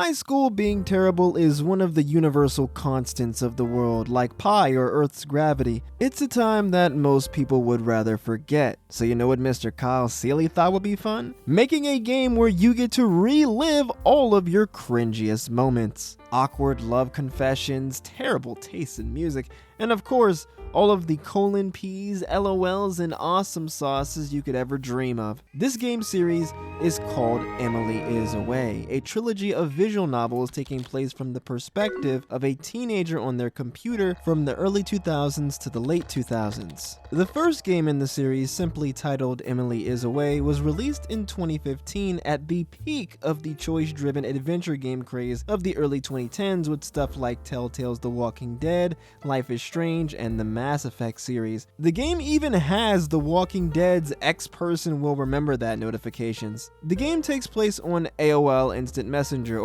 High school being terrible is one of the universal constants of the world, like pi or Earth's gravity. It's a time that most people would rather forget. So you know what Mr. Kyle Seeley thought would be fun? Making a game where you get to relive all of your cringiest moments. Awkward love confessions, terrible taste in music, and of course, all of the colon P's, LOLs, and awesome sauces you could ever dream of. This game series is called Emily is Away, a trilogy of visual novels taking place from the perspective of a teenager on their computer from the early 2000s to the late 2000s. The first game in the series, simply titled Emily is Away, was released in 2015 at the peak of the choice-driven adventure game craze of the early 2010s with stuff like Telltale's The Walking Dead, Life is Strange, and the Mass Effect series. The game even has The Walking Dead's X-Person Will Remember That notifications. The game takes place on EOL Instant Messenger,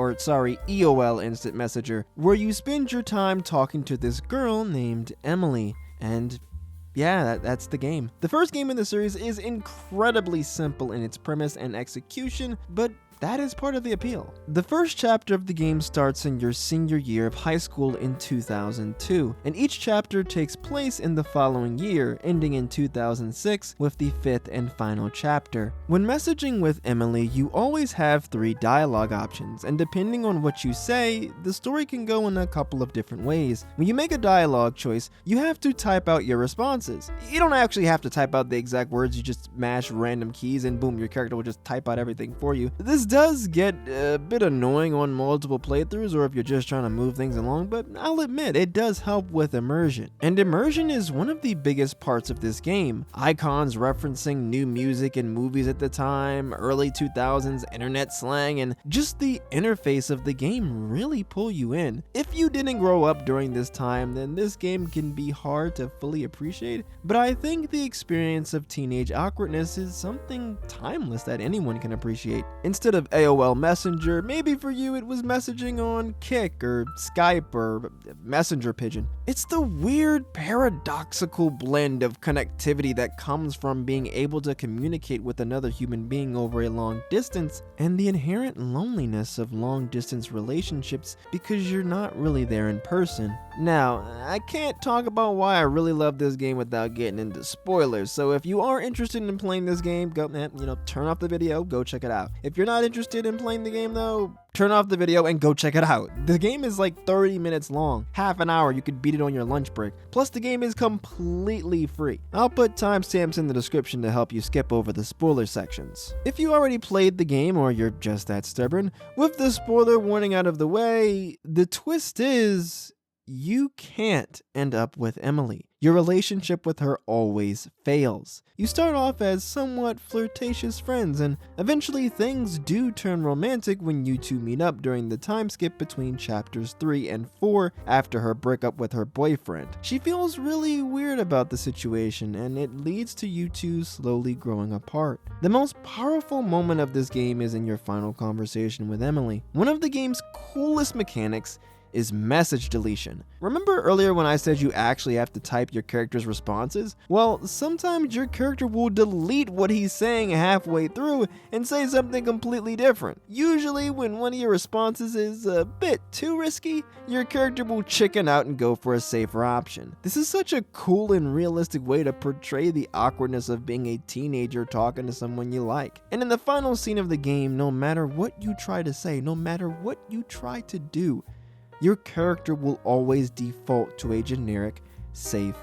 where you spend your time talking to this girl named Emily, and yeah, that's the game. The first game in the series is incredibly simple in its premise and execution, but that is part of the appeal. The first chapter of the game starts in your senior year of high school in 2002, and each chapter takes place in the following year, ending in 2006 with the fifth and final chapter. When messaging with Emily, you always have 3 dialogue options, and depending on what you say, the story can go in a couple of different ways. When you make a dialogue choice, you have to type out your responses. You don't actually have to type out the exact words, you just mash random keys and boom, your character will just type out everything for you. This does get a bit annoying on multiple playthroughs or if you're just trying to move things along, but I'll admit it does help with immersion. And immersion is one of the biggest parts of this game. Icons referencing new music and movies at the time, early 2000s internet slang, and just the interface of the game really pull you in. If you didn't grow up during this time, then this game can be hard to fully appreciate, but I think the experience of teenage awkwardness is something timeless that anyone can appreciate. Instead of AOL Messenger, maybe for you it was messaging on Kik or Skype or Messenger Pigeon. It's the weird paradoxical blend of connectivity that comes from being able to communicate with another human being over a long distance and the inherent loneliness of long distance relationships because you're not really there in person. Now, I can't talk about why I really love this game without getting into spoilers, so if you are interested in playing this game, go, turn off the video, go check it out. If you're not interested in playing the game though, turn off the video and go check it out. The game is like 30 minutes long, half an hour, you could beat it on your lunch break. Plus the game is completely free. I'll put timestamps in the description to help you skip over the spoiler sections. If you already played the game or you're just that stubborn, with the spoiler warning out of the way, the twist is you can't end up with Emily. Your relationship with her always fails. You start off as somewhat flirtatious friends, and eventually things do turn romantic when you two meet up during the time skip between chapters 3 and 4 after her breakup with her boyfriend. She feels really weird about the situation, and it leads to you two slowly growing apart. The most powerful moment of this game is in your final conversation with Emily. One of the game's coolest mechanics is message deletion. Remember earlier when I said you actually have to type your character's responses? Well, sometimes your character will delete what he's saying halfway through and say something completely different. Usually when one of your responses is a bit too risky, your character will chicken out and go for a safer option. This is such a cool and realistic way to portray the awkwardness of being a teenager talking to someone you like. And in the final scene of the game, no matter what you try to say, no matter what you try to do, your character will always default to a generic, safe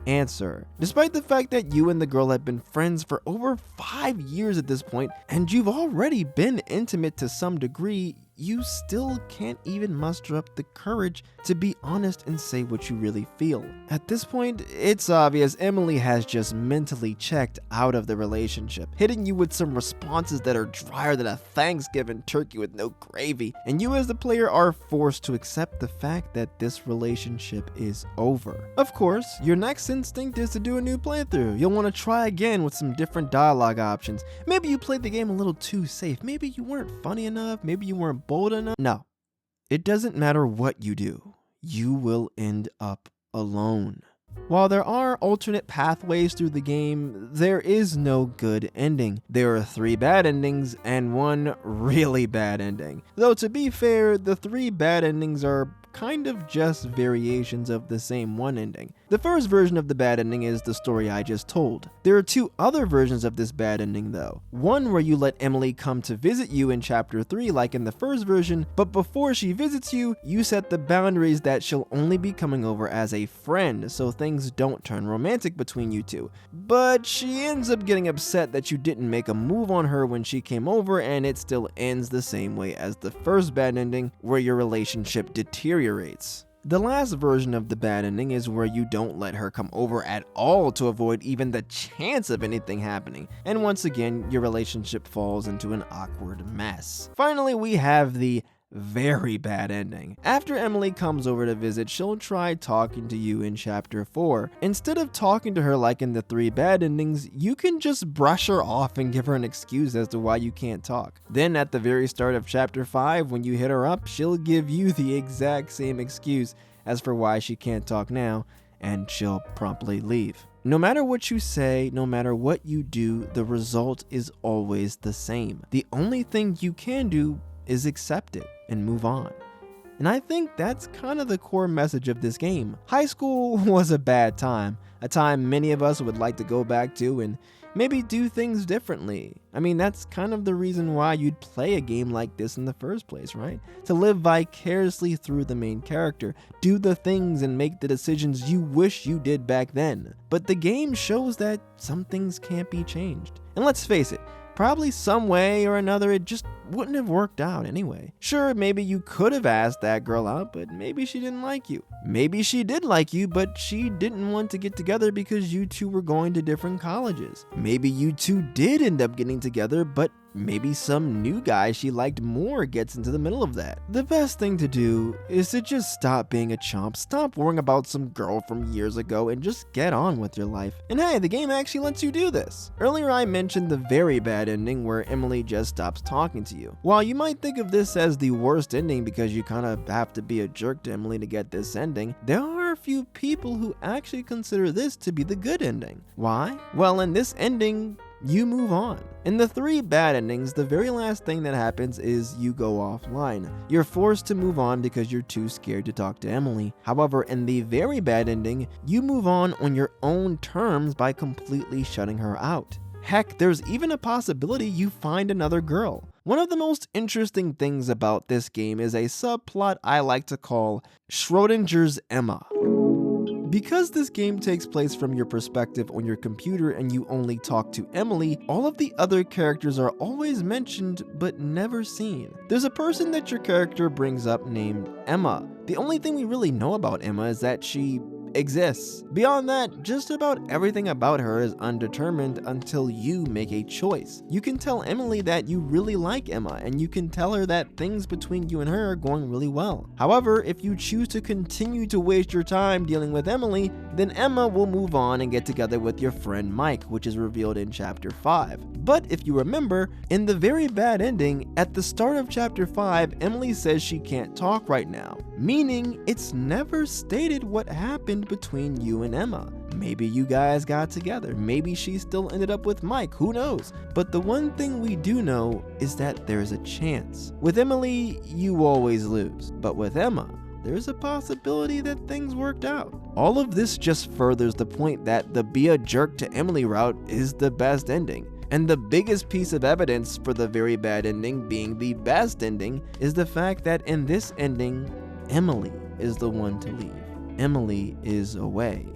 answer. Despite the fact that you and the girl have been friends for over 5 years at this point, and you've already been intimate to some degree, you still can't even muster up the courage to be honest and say what you really feel. At this point, it's obvious Emily has just mentally checked out of the relationship, hitting you with some responses that are drier than a Thanksgiving turkey with no gravy, and you as the player are forced to accept the fact that this relationship is over. Of course, your next instinct is to do a new playthrough. You'll want to try again with some different dialogue options. Maybe you played the game a little too safe, maybe you weren't funny enough, maybe you weren't bold enough. No, it doesn't matter what you do, you will end up alone. While there are alternate pathways through the game, there is no good ending. There are 3 bad endings and 1 really bad ending. Though to be fair, the 3 bad endings are kind of just variations of the same one ending. The first version of the bad ending is the story I just told. There are 2 other versions of this bad ending though. One where you let Emily come to visit you in chapter 3 like in the first version, but before she visits you, you set the boundaries that she'll only be coming over as a friend, so things don't turn romantic between you two. But she ends up getting upset that you didn't make a move on her when she came over, and it still ends the same way as the first bad ending, where your relationship deteriorates. The last version of the bad ending is where you don't let her come over at all to avoid even the chance of anything happening, and once again, your relationship falls into an awkward mess. Finally, we have the very bad ending. After Emily comes over to visit, she'll try talking to you in chapter 4. Instead of talking to her like in the 3 bad endings, you can just brush her off and give her an excuse as to why you can't talk. Then at the very start of chapter 5, when you hit her up, she'll give you the exact same excuse as for why she can't talk now, and she'll promptly leave. No matter what you say, no matter what you do, the result is always the same. The only thing you can do is accept it and move on. And I think that's kind of the core message of this game. High school was a bad time, a time many of us would like to go back to and maybe do things differently. I mean, that's kind of the reason why you'd play a game like this in the first place, right? To live vicariously through the main character, do the things and make the decisions you wish you did back then. But the game shows that some things can't be changed. And let's face it, probably some way or another it just wouldn't have worked out anyway. Sure, maybe you could have asked that girl out, but maybe she didn't like you. Maybe she did like you, but she didn't want to get together because you two were going to different colleges. Maybe you two did end up getting together, but maybe some new guy she liked more gets into the middle of that. The best thing to do is to just stop being a chump, stop worrying about some girl from years ago, and just get on with your life. And hey, the game actually lets you do this. Earlier I mentioned the very bad ending where Emily just stops talking to you. While you might think of this as the worst ending because you kind of have to be a jerk to Emily to get this ending, there are a few people who actually consider this to be the good ending. Why? Well, in this ending, you move on. In the 3 bad endings, the very last thing that happens is you go offline. You're forced to move on because you're too scared to talk to Emily. However, in the very bad ending, you move on your own terms by completely shutting her out. Heck, there's even a possibility you find another girl. One of the most interesting things about this game is a subplot I like to call Schrodinger's Emma. Because this game takes place from your perspective on your computer and you only talk to Emily, all of the other characters are always mentioned but never seen. There's a person that your character brings up named Emma. The only thing we really know about Emma is that she exists. Beyond that, just about everything about her is undetermined until you make a choice. You can tell Emily that you really like Emma, and you can tell her that things between you and her are going really well. However, if you choose to continue to waste your time dealing with Emily, then Emma will move on and get together with your friend Mike, which is revealed in chapter 5. But if you remember, in the very bad ending, at the start of chapter 5, Emily says she can't talk right now, meaning it's never stated what happened between you and Emma. Maybe you guys got together, maybe she still ended up with Mike, who knows? But the one thing we do know is that there's a chance. With Emily, you always lose, but with Emma, there's a possibility that things worked out. All of this just furthers the point that the be a jerk to Emily route is the best ending. And the biggest piece of evidence for the very bad ending being the best ending is the fact that in this ending, Emily is the one to leave. Emily is away.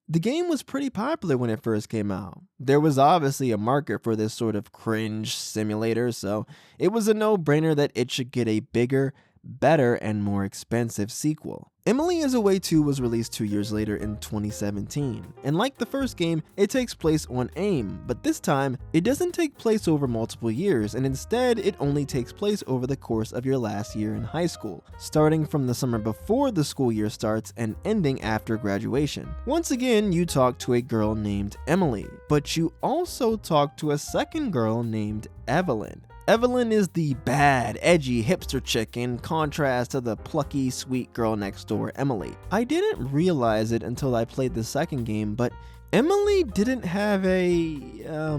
The game was pretty popular when it first came out. There was obviously a market for this sort of cringe simulator, so it was a no-brainer that it should get a bigger, better, and more expensive sequel. Emily is Away 2 was released 2 years later in 2017, and like the first game, it takes place on AIM, but this time, it doesn't take place over multiple years, and instead, it only takes place over the course of your last year in high school, starting from the summer before the school year starts and ending after graduation. Once again, you talk to a girl named Emily, but you also talk to a second girl named Evelyn. Evelyn is the bad, edgy hipster chick in contrast to the plucky, sweet girl next door, Emily. I didn't realize it until I played the second game, but Emily didn't have a,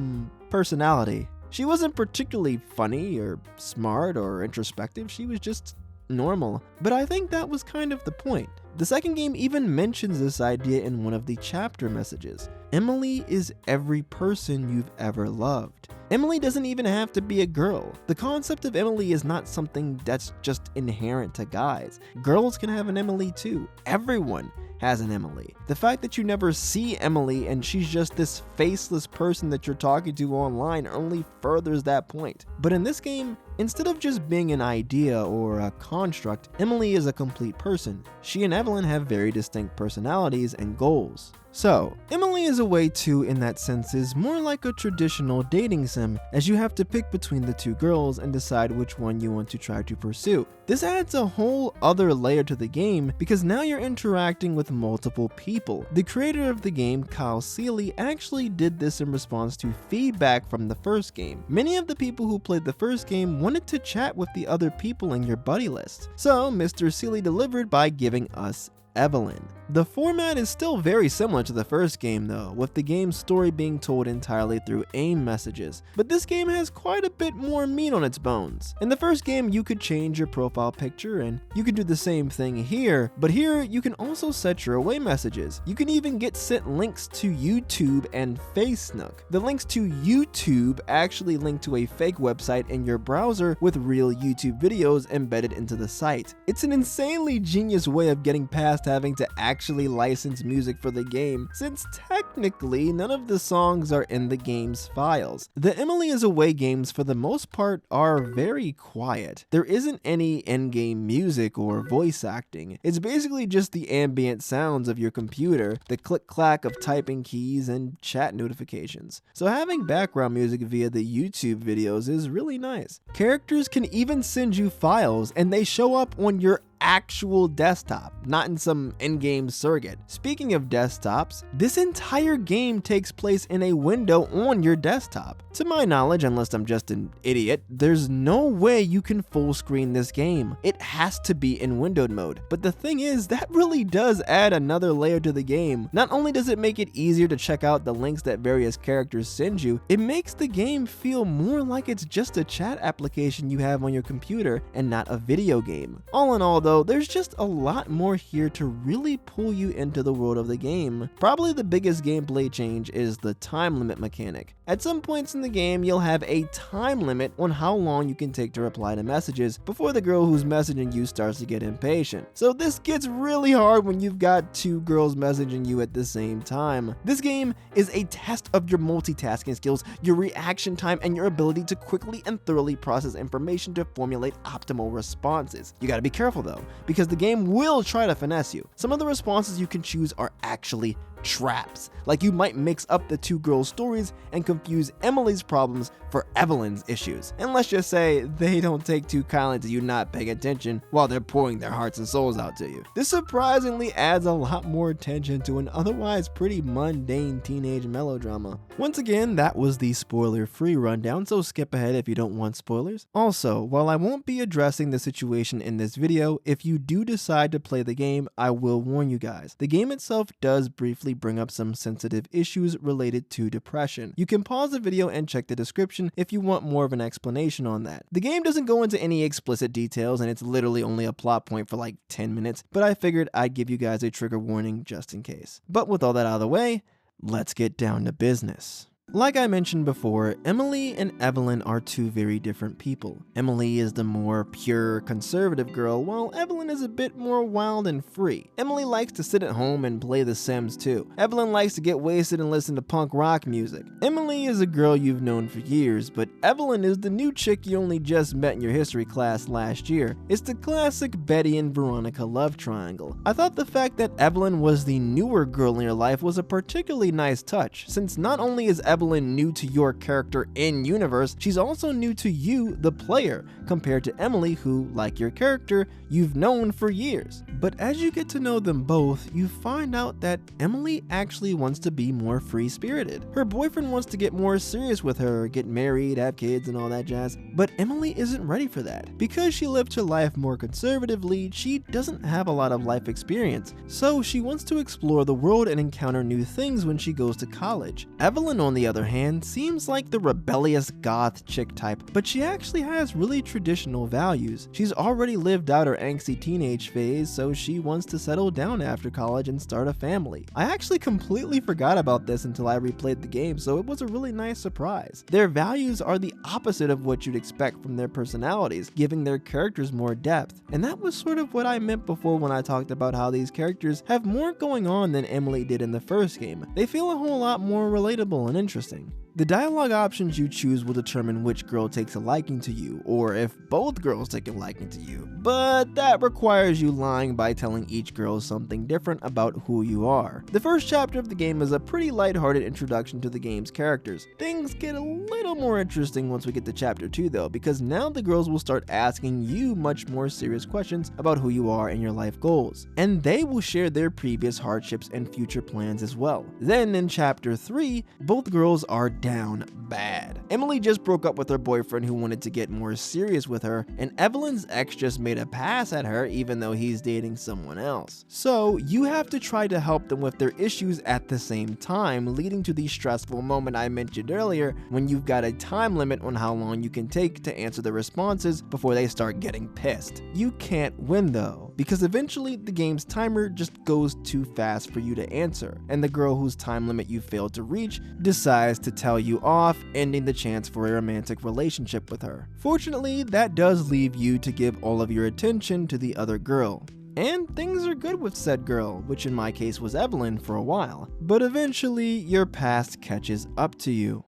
personality. She wasn't particularly funny or smart or introspective, she was just normal. But I think that was kind of the point. The second game even mentions this idea in one of the chapter messages. Emily is every person you've ever loved. Emily doesn't even have to be a girl. The concept of Emily is not something that's just inherent to guys. Girls can have an Emily too. Everyone has an Emily. The fact that you never see Emily and she's just this faceless person that you're talking to online only furthers that point. But in this game, instead of just being an idea or a construct, Emily is a complete person. She and Evelyn have very distinct personalities and goals. So, Emily is a way too in that sense is more like a traditional dating sim, as you have to pick between the two girls and decide which one you want to try to pursue. This adds a whole other layer to the game because now you're interacting with multiple people. The creator of the game, Kyle Seeley, actually did this in response to feedback from the first game. Many of the people who played the first game wanted to chat with the other people in your buddy list. So, Mr. Seeley delivered by giving us Evelyn. The format is still very similar to the first game though, with the game's story being told entirely through AIM messages, but this game has quite a bit more meat on its bones. In the first game you could change your profile picture and you can do the same thing here, but here you can also set your away messages. You can even get sent links to YouTube and FaceNook. The links to YouTube actually link to a fake website in your browser with real YouTube videos embedded into the site. It's an insanely genius way of getting past having to actually license music for the game, since technically none of the songs are in the game's files. The Emily is Away games for the most part are very quiet. There isn't any in-game music or voice acting. It's basically just the ambient sounds of your computer, the click-clack of typing keys, and chat notifications. So having background music via the YouTube videos is really nice. Characters can even send you files and they show up on your actual desktop, not in some in-game surrogate. Speaking of desktops, this entire game takes place in a window on your desktop. To my knowledge, unless I'm just an idiot, there's no way you can full screen this game. It has to be in windowed mode. But the thing is, that really does add another layer to the game. Not only does it make it easier to check out the links that various characters send you, it makes the game feel more like it's just a chat application you have on your computer and not a video game. All in all though, there's just a lot more here to really pull you into the world of the game. Probably the biggest gameplay change is the time limit mechanic. At some points in the game, you'll have a time limit on how long you can take to reply to messages before the girl who's messaging you starts to get impatient. So this gets really hard when you've got two girls messaging you at the same time. This game is a test of your multitasking skills, your reaction time, and your ability to quickly and thoroughly process information to formulate optimal responses. You gotta be careful though, because the game will try to finesse you. Some of the responses you can choose are actually traps. Like you might mix up the two girls' stories and confuse Emily's problems for Evelyn's issues. And let's just say they don't take too kindly to you not paying attention while they're pouring their hearts and souls out to you. This surprisingly adds a lot more attention to an otherwise pretty mundane teenage melodrama. Once again, that was the spoiler-free rundown, so skip ahead if you don't want spoilers. Also, while I won't be addressing the situation in this video, if you do decide to play the game, I will warn you guys. The game itself does briefly bring up some sensitive issues related to depression. You can pause the video and check the description if you want more of an explanation on that. The game doesn't go into any explicit details and it's literally only a plot point for like 10 minutes, but I figured I'd give you guys a trigger warning just in case. But with all that out of the way, let's get down to business. Like I mentioned before, Emily and Evelyn are two very different people. Emily is the more pure, conservative girl, while Evelyn is a bit more wild and free. Emily likes to sit at home and play The Sims too. Evelyn likes to get wasted and listen to punk rock music. Emily is a girl you've known for years, but Evelyn is the new chick you only just met in your history class last year. It's the classic Betty and Veronica love triangle. I thought the fact that Evelyn was the newer girl in your life was a particularly nice touch, since not only is Evelyn Evelyn new to your character in universe, she's also new to you, the player, compared to Emily, who, like your character, you've known for years. But as you get to know them both, you find out that Emily actually wants to be more free-spirited. Her boyfriend wants to get more serious with her, get married, have kids, and all that jazz, but Emily isn't ready for that. Because she lived her life more conservatively, she doesn't have a lot of life experience, so she wants to explore the world and encounter new things when she goes to college. Evelyn, on the other hand, seems like the rebellious goth chick type, but she actually has really traditional values. She's already lived out her angsty teenage phase, so she wants to settle down after college and start a family. I actually completely forgot about this until I replayed the game, so it was a really nice surprise. Their values are the opposite of what you'd expect from their personalities, giving their characters more depth. And that was sort of what I meant before when I talked about how these characters have more going on than Emily did in the first game. They feel a whole lot more relatable and interesting. The dialogue options you choose will determine which girl takes a liking to you, or if both girls take a liking to you. But that requires you lying by telling each girl something different about who you are. The first chapter of the game is a pretty lighthearted introduction to the game's characters. Things get a little more interesting once we get to chapter 2 though, because now the girls will start asking you much more serious questions about who you are and your life goals. And they will share their previous hardships and future plans as well. Then in chapter 3, both girls are down bad. Emily just broke up with her boyfriend who wanted to get more serious with her, and Evelyn's ex just made a pass at her even though he's dating someone else. So you have to try to help them with their issues at the same time, leading to the stressful moment I mentioned earlier when you've got a time limit on how long you can take to answer the responses before they start getting pissed. You can't win though, because eventually the game's timer just goes too fast for you to answer, and the girl whose time limit you failed to reach decides to tell you off, ending the chance for a romantic relationship with her. Fortunately, that does leave you to give all of your attention to the other girl. And things are good with said girl, which in my case was Evelyn for a while, but eventually your past catches up to you.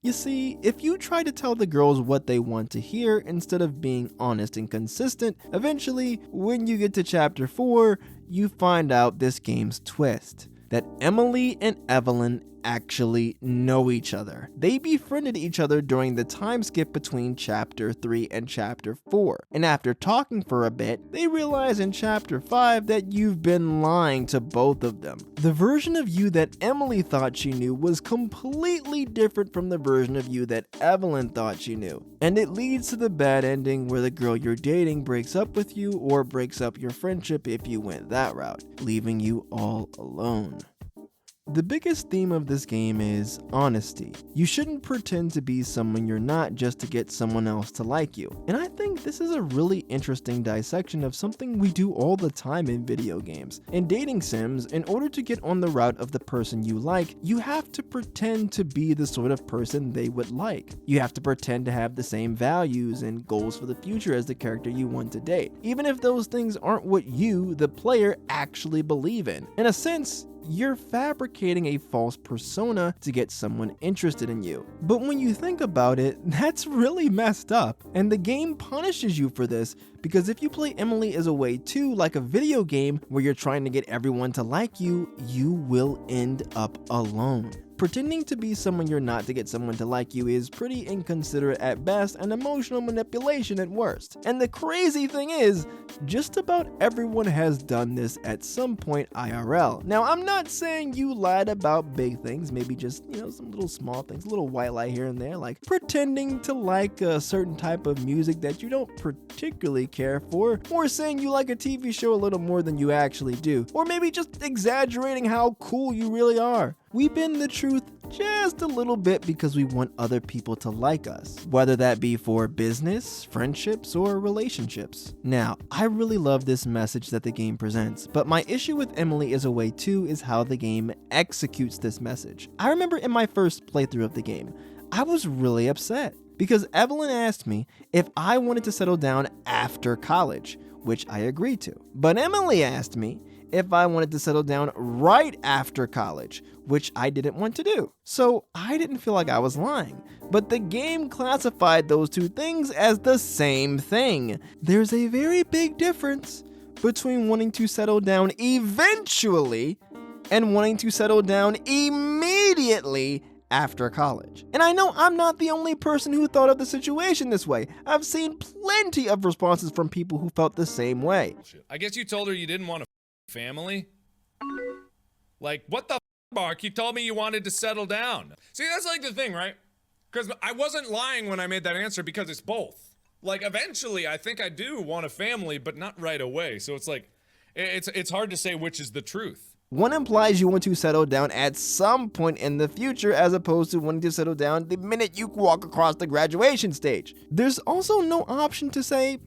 You see, if you try to tell the girls what they want to hear instead of being honest and consistent, eventually, when you get to chapter 4, you find out this game's twist. That Emily and Evelyn actually know each other. They befriended each other during the time skip between chapter 3 and chapter 4. And after talking for a bit, they realize in chapter 5 that you've been lying to both of them. The version of you that Emily thought she knew was completely different from the version of you that Evelyn thought she knew. And it leads to the bad ending where the girl you're dating breaks up with you or breaks up your friendship if you went that route, leaving you all alone. The biggest theme of this game is honesty. You shouldn't pretend to be someone you're not just to get someone else to like you. And I think this is a really interesting dissection of something we do all the time in video games. In dating sims, in order to get on the route of the person you like, you have to pretend to be the sort of person they would like. You have to pretend to have the same values and goals for the future as the character you want to date, even if those things aren't what you, the player, actually believe in. In a sense, you're fabricating a false persona to get someone interested in you. But when you think about it, that's really messed up. And the game punishes you for this, because if you play Emily as a way too, like a video game where you're trying to get everyone to like you, you will end up alone. Pretending to be someone you're not to get someone to like you is pretty inconsiderate at best and emotional manipulation at worst. And the crazy thing is, just about everyone has done this at some point IRL. Now, I'm not saying you lied about big things, maybe just, some little small things, a little white lie here and there, like pretending to like a certain type of music that you don't particularly care for, or saying you like a TV show a little more than you actually do, or maybe just exaggerating how cool you really are. We bend the truth just a little bit because we want other people to like us, whether that be for business, friendships, or relationships. Now, I really love this message that the game presents, but my issue with Emily as a way too is how the game executes this message. I remember in my first playthrough of the game, I was really upset because Evelyn asked me if I wanted to settle down after college, which I agreed to. But Emily asked me if I wanted to settle down right after college, which I didn't want to do. So I didn't feel like I was lying, but the game classified those two things as the same thing. There's a very big difference between wanting to settle down eventually and wanting to settle down immediately after college. And I know I'm not the only person who thought of the situation this way. I've seen plenty of responses from people who felt the same way. I guess you told her you didn't want a family? Like, what the Mark? You told me you wanted to settle down. See, that's like the thing, right? Because I wasn't lying when I made that answer, because it's both. Like, eventually, I think I do want a family, but not right away. So it's like, it's hard to say which is the truth. One implies you want to settle down at some point in the future, as opposed to wanting to settle down the minute you walk across the graduation stage. There's also no option to say,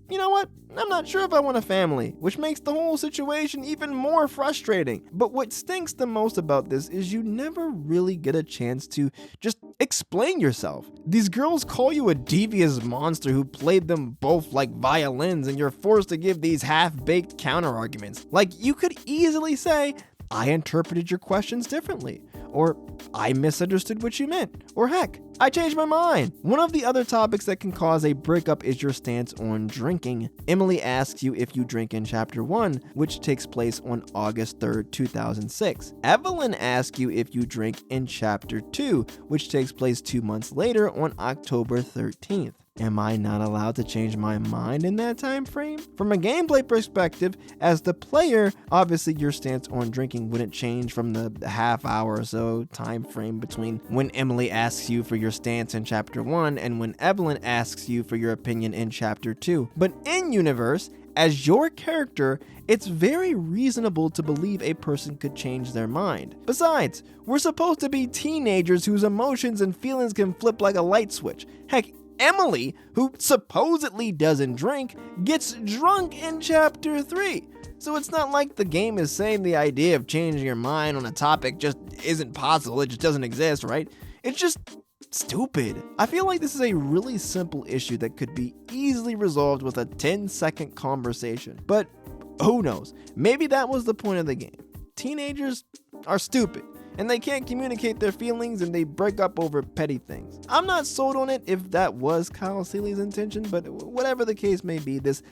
you know what, I'm not sure if I want a family, which makes the whole situation even more frustrating. But what stinks the most about this is you never really get a chance to just explain yourself. These girls call you a devious monster who played them both like violins, and you're forced to give these half-baked counter-arguments. Like, you could easily say, I interpreted your questions differently, or I misunderstood what you meant, or heck, I changed my mind. One of the other topics that can cause a breakup is your stance on drinking. Emily asks you if you drink in Chapter 1, which takes place on August 3rd, 2006. Evelyn asks you if you drink in Chapter 2, which takes place 2 months later on October 13th. Am I not allowed to change my mind in that time frame? From a gameplay perspective, as the player, obviously your stance on drinking wouldn't change from the half hour or so time frame between when Emily asks you for your stance in Chapter 1 and when Evelyn asks you for your opinion in Chapter 2. But in universe, as your character, it's very reasonable to believe a person could change their mind. Besides, we're supposed to be teenagers whose emotions and feelings can flip like a light switch. Heck, Emily, who supposedly doesn't drink, gets drunk in Chapter 3. So it's not like the game is saying the idea of changing your mind on a topic just isn't possible, it just doesn't exist, right? It's just stupid. I feel like this is a really simple issue that could be easily resolved with a 10-second conversation. But who knows? Maybe that was the point of the game. Teenagers are stupid, and they can't communicate their feelings, and they break up over petty things. I'm not sold on it if that was Kyle Seeley's intention, but whatever the case may be, this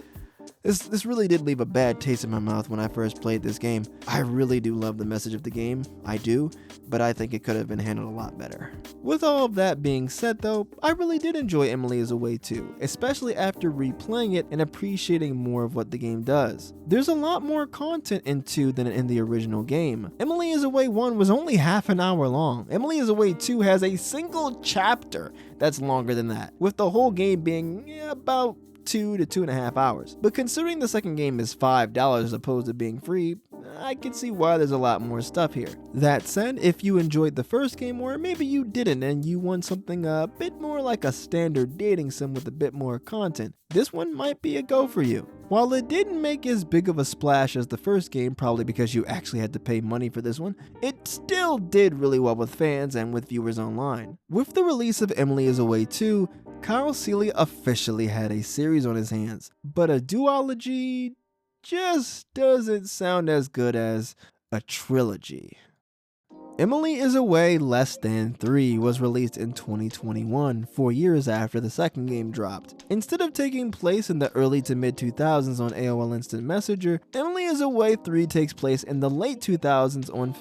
really did leave a bad taste in my mouth when I first played this game. I really do love the message of the game, I do, but I think it could have been handled a lot better. With all of that being said though, I really did enjoy Emily is Away too, especially after replaying it and appreciating more of what the game does. There's a lot more content in 2 than in the original game. Emily is Away 1 was only half an hour long. Emily is Away 2 has a single chapter that's longer than that, with the whole game being about 2 to 2.5 hours. But considering the second game is $5 as opposed to being free, I can see why there's a lot more stuff here. That said, if you enjoyed the first game, or maybe you didn't and you want something a bit more like a standard dating sim with a bit more content, this one might be a go for you. While it didn't make as big of a splash as the first game, probably because you actually had to pay money for this one, it still did really well with fans and with viewers online. With the release of Emily is Away 2, Kyle Seeley officially had a series on his hands, but a duology just doesn't sound as good as a trilogy. Emily is Away Less Than 3 was released in 2021, 4 years after the second game dropped. Instead of taking place in the early to mid 2000s on AOL Instant Messenger, Emily is Away 3 takes place in the late 2000s on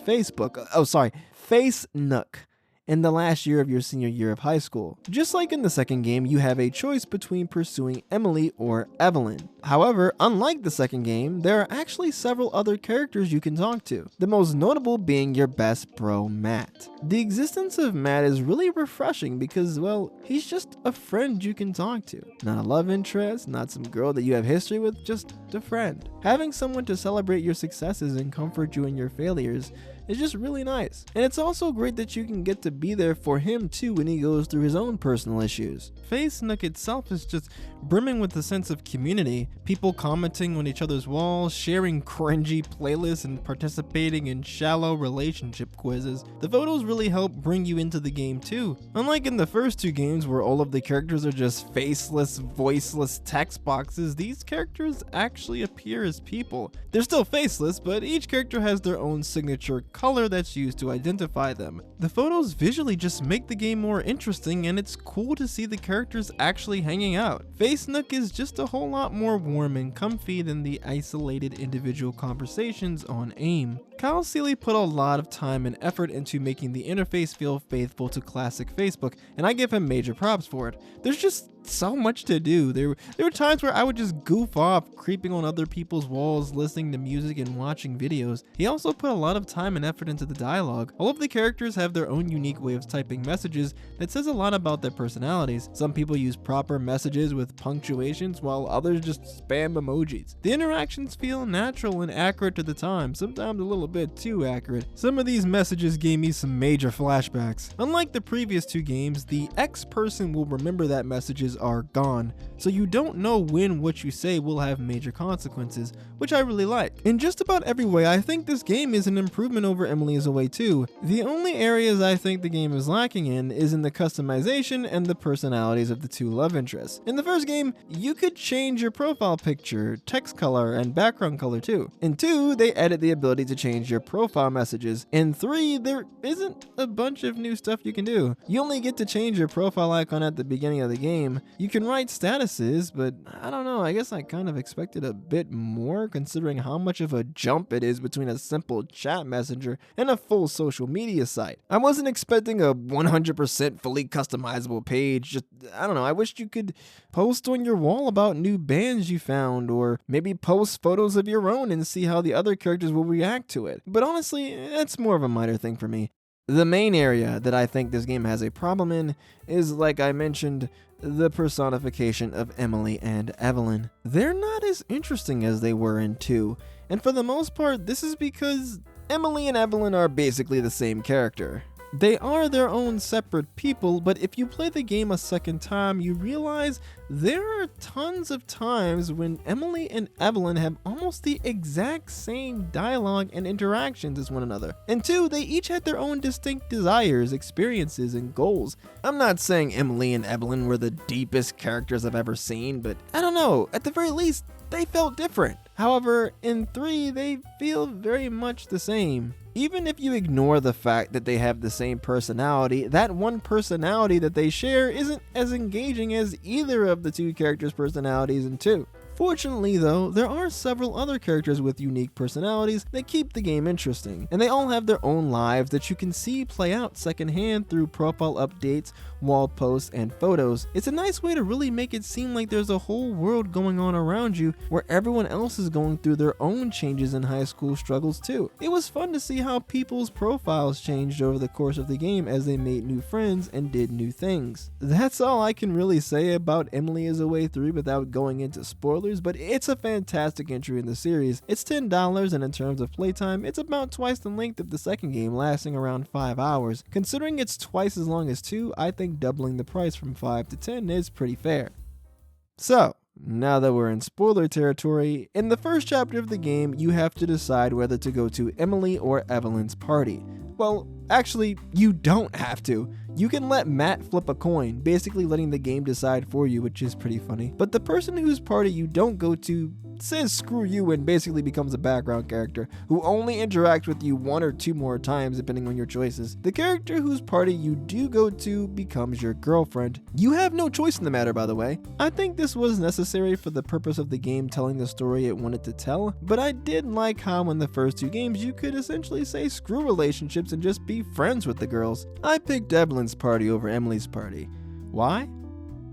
Face Nook, in the last year of your senior year of high school. Just like in the second game, you have a choice between pursuing Emily or Evelyn. However, unlike the second game, there are actually several other characters you can talk to, the most notable being your best bro, Matt. The existence of Matt is really refreshing because, well, he's just a friend you can talk to. Not a love interest, not some girl that you have history with, just a friend. Having someone to celebrate your successes and comfort you in your failures is just really nice. And it's also great that you can get to be there for him too when he goes through his own personal issues. Face Nook itself is just brimming with a sense of community, people commenting on each other's walls, sharing cringy playlists, and participating in shallow relationship quizzes. The photos really help bring you into the game too. Unlike in the first 2 games where all of the characters are just faceless, voiceless text boxes, these characters actually appear as people. They're still faceless, but each character has their own signature color that's used to identify them. The photos visually just make the game more interesting, and it's cool to see the characters actually hanging out. Face Nook is just a whole lot more warm and comfy than the isolated individual conversations on AIM. Kyle Seeley put a lot of time and effort into making the interface feel faithful to classic Facebook, and I give him major props for it. There's just so much to do. There were times where I would just goof off, creeping on other people's walls, listening to music and watching videos. He also put a lot of time and effort into the dialogue. All of the characters have their own unique way of typing messages that says a lot about their personalities. Some people use proper messages with punctuations, while others just spam emojis. The interactions feel natural and accurate to the time, sometimes a little bit too accurate. Some of these messages gave me some major flashbacks. Unlike the previous two games, the X person will remember that messages are gone, so you don't know when what you say will have major consequences, which I really like. In just about every way, I think this game is an improvement over Emily is Away 2. The only areas I think the game is lacking in is in the customization and the personalities of the two love interests. In the first game, you could change your profile picture, text color, and background color too. In 2, they added the ability to change your profile messages. In 3, there isn't a bunch of new stuff you can do. You only get to change your profile icon at the beginning of the game. You can write statuses, but I don't know, I guess I kind of expected a bit more considering how much of a jump it is between a simple chat messenger and a full social media site. I wasn't expecting a 100% fully customizable page. Just, I don't know, I wished you could post on your wall about new bands you found, or maybe post photos of your own and see how the other characters will react to it. But honestly, that's more of a minor thing for me. The main area that I think this game has a problem in is, like I mentioned, the personification of Emily and Evelyn. They're not as interesting as they were in 2, and for the most part, this is because Emily and Evelyn are basically the same character. They are their own separate people, but if you play the game a second time, you realize there are tons of times when Emily and Evelyn have almost the exact same dialogue and interactions as one another. And 2, they each had their own distinct desires, experiences, and goals. I'm not saying Emily and Evelyn were the deepest characters I've ever seen, but I don't know, at the very least, they felt different. However, in 3, they feel very much the same. Even if you ignore the fact that they have the same personality, that one personality that they share isn't as engaging as either of the two characters' personalities in 2. Fortunately though, there are several other characters with unique personalities that keep the game interesting, and they all have their own lives that you can see play out secondhand through profile updates, wall posts, and photos. It's a nice way to really make it seem like there's a whole world going on around you where everyone else is going through their own changes and high school struggles too. It was fun to see how people's profiles changed over the course of the game as they made new friends and did new things. That's all I can really say about Emily is Away 3 without going into spoilers, but it's a fantastic entry in the series. It's $10, and in terms of playtime, it's about twice the length of the second game, lasting around 5 hours. Considering it's twice as long as 2, I think doubling the price from 5 to 10 is pretty fair. So, now that we're in spoiler territory, in the first chapter of the game, you have to decide whether to go to Emily or Evelyn's party. Well, actually, you don't have to. You can let Matt flip a coin, basically letting the game decide for you, which is pretty funny. But the person whose party you don't go to says screw you and basically becomes a background character who only interacts with you 1 or 2 more times depending on your choices. The character whose party you do go to becomes your girlfriend. You have no choice in the matter, by the way. I think this was necessary for the purpose of the game telling the story it wanted to tell, but I did like how in the first 2 games you could essentially say screw relationships and just be friends with the girls. I picked Evelyn's party over Emily's party. Why?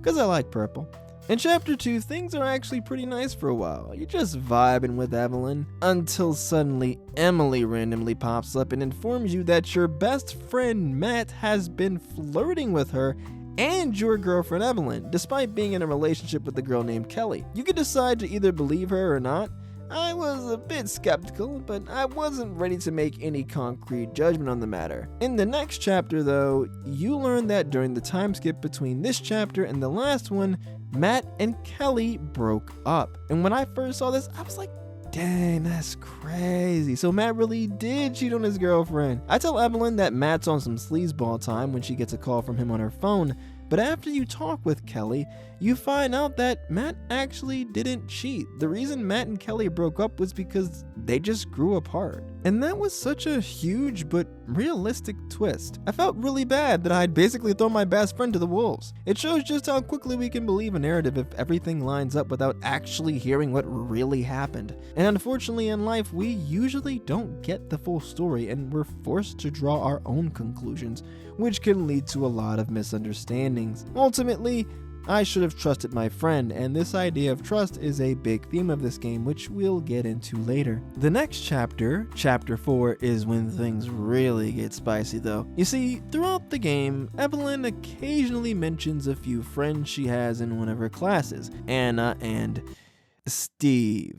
Because I like purple. In Chapter 2, things are actually pretty nice for a while. You're just vibing with Evelyn, until suddenly Emily randomly pops up and informs you that your best friend Matt has been flirting with her and your girlfriend Evelyn, despite being in a relationship with a girl named Kelly. You could decide to either believe her or not. I was a bit skeptical, but I wasn't ready to make any concrete judgment on the matter. In the next chapter though, you learn that during the time skip between this chapter and the last one, Matt and Kelly broke up. And when I first saw this, I was like, dang, that's crazy. So Matt really did cheat on his girlfriend. I tell Evelyn that Matt's on some sleazeball time when she gets a call from him on her phone. But after you talk with Kelly, you find out that Matt actually didn't cheat. The reason Matt and Kelly broke up was because they just grew apart. And that was such a huge but realistic twist. I felt really bad that I'd basically thrown my best friend to the wolves. It shows just how quickly we can believe a narrative if everything lines up without actually hearing what really happened. And unfortunately in life, we usually don't get the full story and we're forced to draw our own conclusions, which can lead to a lot of misunderstandings. Ultimately, I should have trusted my friend, and this idea of trust is a big theme of this game, which we'll get into later. The next chapter, Chapter 4, is when things really get spicy though. You see, throughout the game, Evelyn occasionally mentions a few friends she has in one of her classes, Anna and Steve.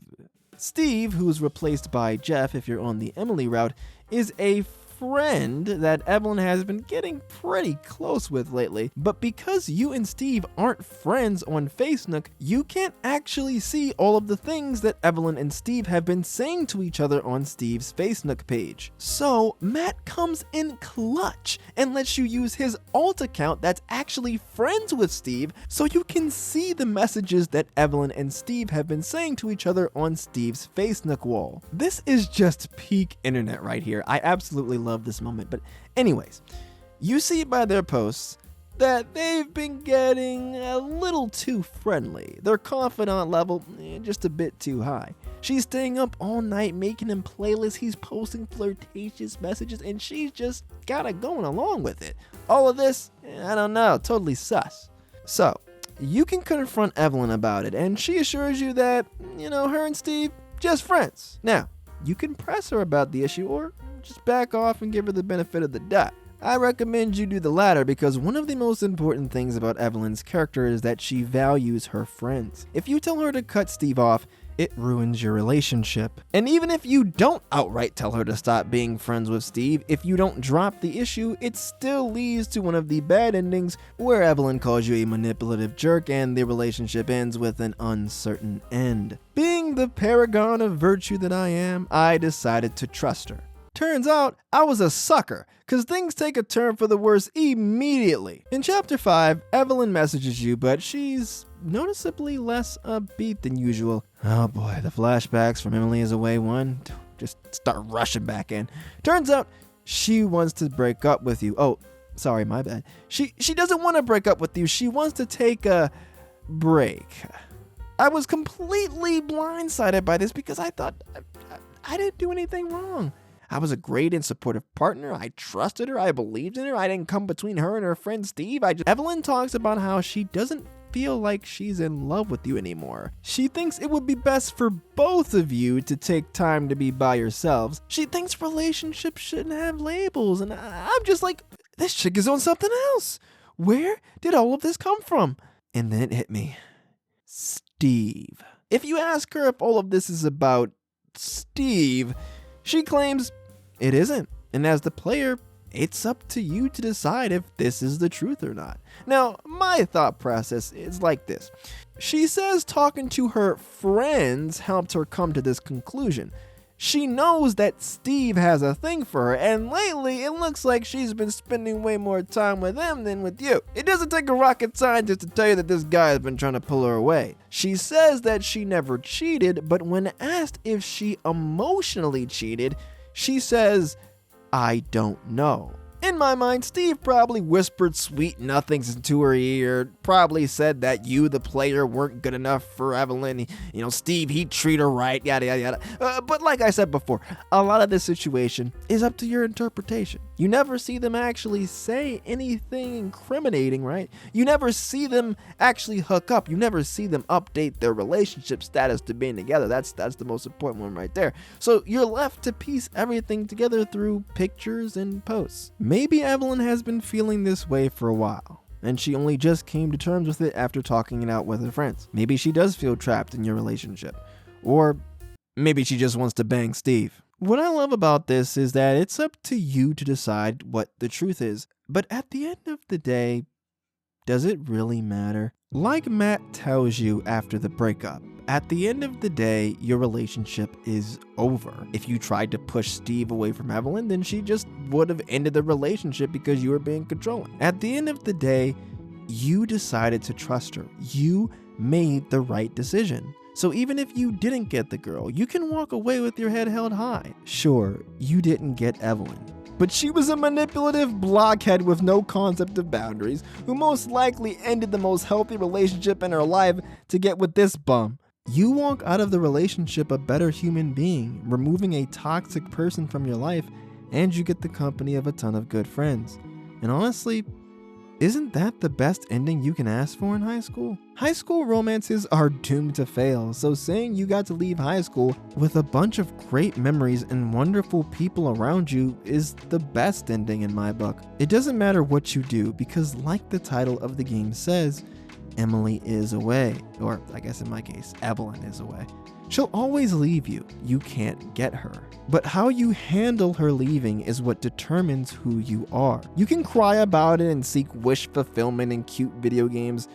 Steve, who's replaced by Jeff if you're on the Emily route, is a friend that Evelyn has been getting pretty close with lately, but because you and Steve aren't friends on Facebook, you can't actually see all of the things that Evelyn and Steve have been saying to each other on Steve's Facebook page. So Matt comes in clutch and lets you use his alt account that's actually friends with Steve so you can see the messages that Evelyn and Steve have been saying to each other on Steve's Facebook wall. This is just peak internet right here. I absolutely love this moment. But anyways, you see by their posts that they've been getting a little too friendly. Their confidant level just a bit too high. She's staying up all night making him playlists, he's posting flirtatious messages, and she's just kinda going along with it. All of this, I don't know, totally sus. So, you can confront Evelyn about it, and she assures you that, her and Steve, just friends. Now, you can press her about the issue, or just back off and give her the benefit of the doubt. I recommend you do the latter because one of the most important things about Evelyn's character is that she values her friends. If you tell her to cut Steve off, it ruins your relationship. And even if you don't outright tell her to stop being friends with Steve, if you don't drop the issue, it still leads to one of the bad endings where Evelyn calls you a manipulative jerk and the relationship ends with an uncertain end. Being the paragon of virtue that I am, I decided to trust her. Turns out I was a sucker, cause things take a turn for the worse immediately. In Chapter 5, Evelyn messages you, but she's noticeably less upbeat than usual. Oh boy, the flashbacks from Emily is Away 1 just start rushing back in. Turns out she wants to break up with you. Oh, sorry, my bad. She doesn't want to break up with you. She wants to take a break. I was completely blindsided by this because I thought I didn't do anything wrong. I was a great and supportive partner. I trusted her. I believed in her. I didn't come between her and her friend Steve. Evelyn talks about how she doesn't feel like she's in love with you anymore. She thinks it would be best for both of you to take time to be by yourselves. She thinks relationships shouldn't have labels. And I'm just like, this chick is on something else. Where did all of this come from? And then it hit me. Steve. If you ask her if all of this is about Steve, she claims it isn't, and as the player, it's up to you to decide if this is the truth or not. Now, my thought process is like this. She says talking to her friends helped her come to this conclusion. She knows that Steve has a thing for her, and lately it looks like she's been spending way more time with him than with you. It doesn't take a rocket scientist to tell you that this guy has been trying to pull her away. She says that she never cheated, but when asked if she emotionally cheated, she says, I don't know. In my mind, Steve probably whispered sweet nothings into her ear, probably said that you, the player, weren't good enough for Evelyn. Steve, he'd treat her right, yada, yada, yada. But like I said before, a lot of this situation is up to your interpretation. You never see them actually say anything incriminating, right? You never see them actually hook up. You never see them update their relationship status to being together. That's the most important one right there. So you're left to piece everything together through pictures and posts. Maybe Evelyn has been feeling this way for a while, and she only just came to terms with it after talking it out with her friends. Maybe she does feel trapped in your relationship. Or maybe she just wants to bang Steve. What I love about this is that it's up to you to decide what the truth is. But at the end of the day, does it really matter? Like Matt tells you after the breakup, at the end of the day, your relationship is over. If you tried to push Steve away from Evelyn, then she just would have ended the relationship because you were being controlling. At the end of the day, you decided to trust her. You made the right decision. So even if you didn't get the girl, you can walk away with your head held high. Sure, you didn't get Evelyn, but she was a manipulative blockhead with no concept of boundaries, who most likely ended the most healthy relationship in her life to get with this bum. You walk out of the relationship a better human being, removing a toxic person from your life, and you get the company of a ton of good friends. And honestly, isn't that the best ending you can ask for in high school? High school romances are doomed to fail, so saying you got to leave high school with a bunch of great memories and wonderful people around you is the best ending in my book. It doesn't matter what you do, because like the title of the game says, Emily is away, or I guess in my case, Evelyn is away. She'll always leave you. You can't get her. But how you handle her leaving is what determines who you are. You can cry about it and seek wish fulfillment in cute video games,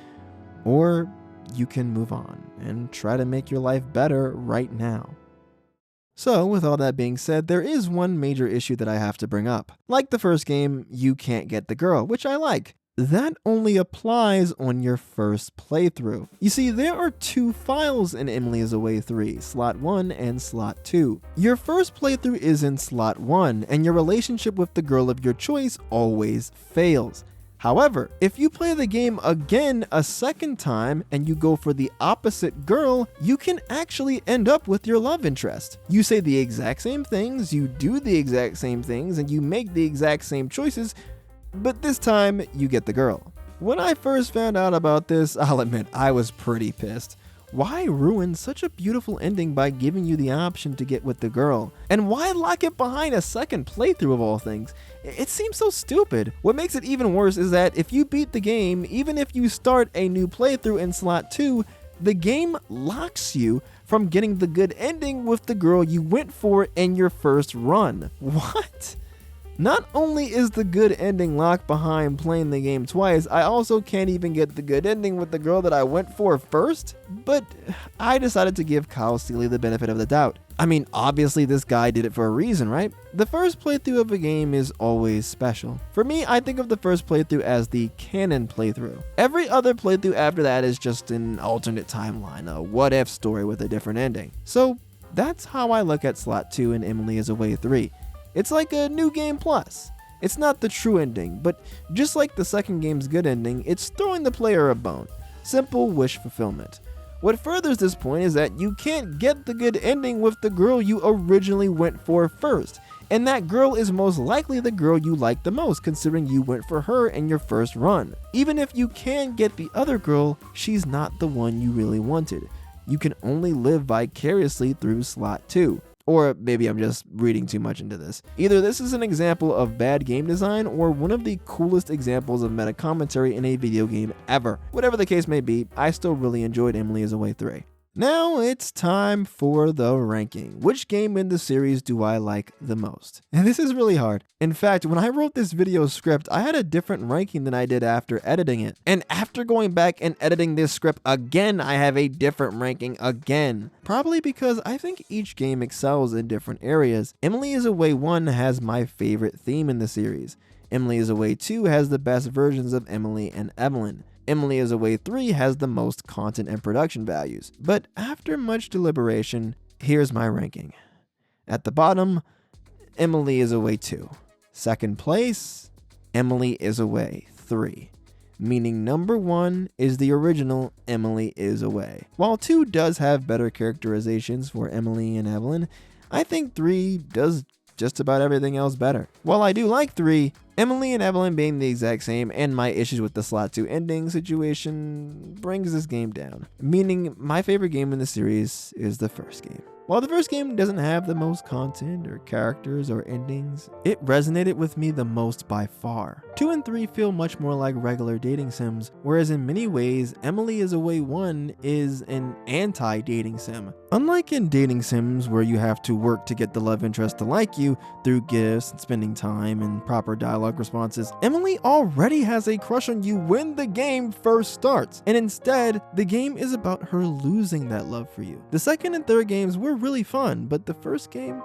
or you can move on and try to make your life better right now. So, with all that being said, there is one major issue that I have to bring up. Like the first game, you can't get the girl, which I like. That only applies on your first playthrough. You see, there are two files in Emily is Away 3, Slot 1 and Slot 2. Your first playthrough is in Slot 1, and your relationship with the girl of your choice always fails. However, if you play the game again a second time and you go for the opposite girl, you can actually end up with your love interest. You say the exact same things, you do the exact same things, and you make the exact same choices, but this time, you get the girl. When I first found out about this, I'll admit I was pretty pissed. Why ruin such a beautiful ending by giving you the option to get with the girl? And why lock it behind a second playthrough of all things? It seems so stupid. What makes it even worse is that if you beat the game, even if you start a new playthrough in Slot 2, the game locks you from getting the good ending with the girl you went for in your first run. What? Not only is the good ending locked behind playing the game twice, I also can't even get the good ending with the girl that I went for first. But I decided to give Kyle Seeley the benefit of the doubt. I mean, obviously this guy did it for a reason, right? The first playthrough of a game is always special. For me, I think of the first playthrough as the canon playthrough. Every other playthrough after that is just an alternate timeline, a what-if story with a different ending. So that's how I look at Slot 2 and Emily is Away 3. It's like a new game plus. It's not the true ending, but just like the second game's good ending, it's throwing the player a bone. Simple wish fulfillment. What furthers this point is that you can't get the good ending with the girl you originally went for first, and that girl is most likely the girl you like the most, considering you went for her in your first run. Even if you can get the other girl, she's not the one you really wanted. You can only live vicariously through Slot 2. Or maybe I'm just reading too much into this. Either this is an example of bad game design or one of the coolest examples of meta commentary in a video game ever. Whatever the case may be, I still really enjoyed Emily is Away 3. Now it's time for the ranking. Which game in the series do I like the most? And this is really hard. In fact, when I wrote this video script, I had a different ranking than I did after editing it. And after going back and editing this script again, I have a different ranking again. Probably because I think each game excels in different areas. Emily is Away 1 has my favorite theme in the series. Emily is Away 2 has the best versions of Emily and Evelyn. Emily is Away 3 has the most content and production values. But after much deliberation, here's my ranking. At the bottom, Emily is Away 2. Second place, Emily is Away 3. Meaning number 1 is the original Emily is Away. While 2 does have better characterizations for Emily and Evelyn, I think 3 does just about everything else better. While I do like 3, Emily and Evelyn being the exact same and my issues with the Slot 2 ending situation brings this game down. Meaning my favorite game in the series is the first game. While the first game doesn't have the most content or characters or endings, it resonated with me the most by far. 2 and 3 feel much more like regular dating sims, whereas in many ways, Emily is Away 1 is an anti-dating sim. Unlike in dating sims where you have to work to get the love interest to like you through gifts and spending time and proper dialogue responses, Emily already has a crush on you when the game first starts, and instead, the game is about her losing that love for you. The second and third games were really fun, but the first game,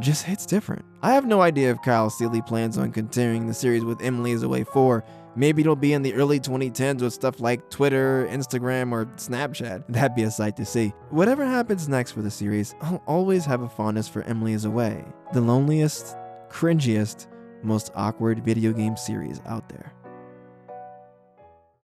just hits different. I have no idea if Kyle Seeley plans on continuing the series with Emily is Away 4. Maybe it'll be in the early 2010s with stuff like Twitter, Instagram, or Snapchat. That'd be a sight to see. Whatever happens next for the series, I'll always have a fondness for Emily is Away, the loneliest, cringiest, most awkward video game series out there.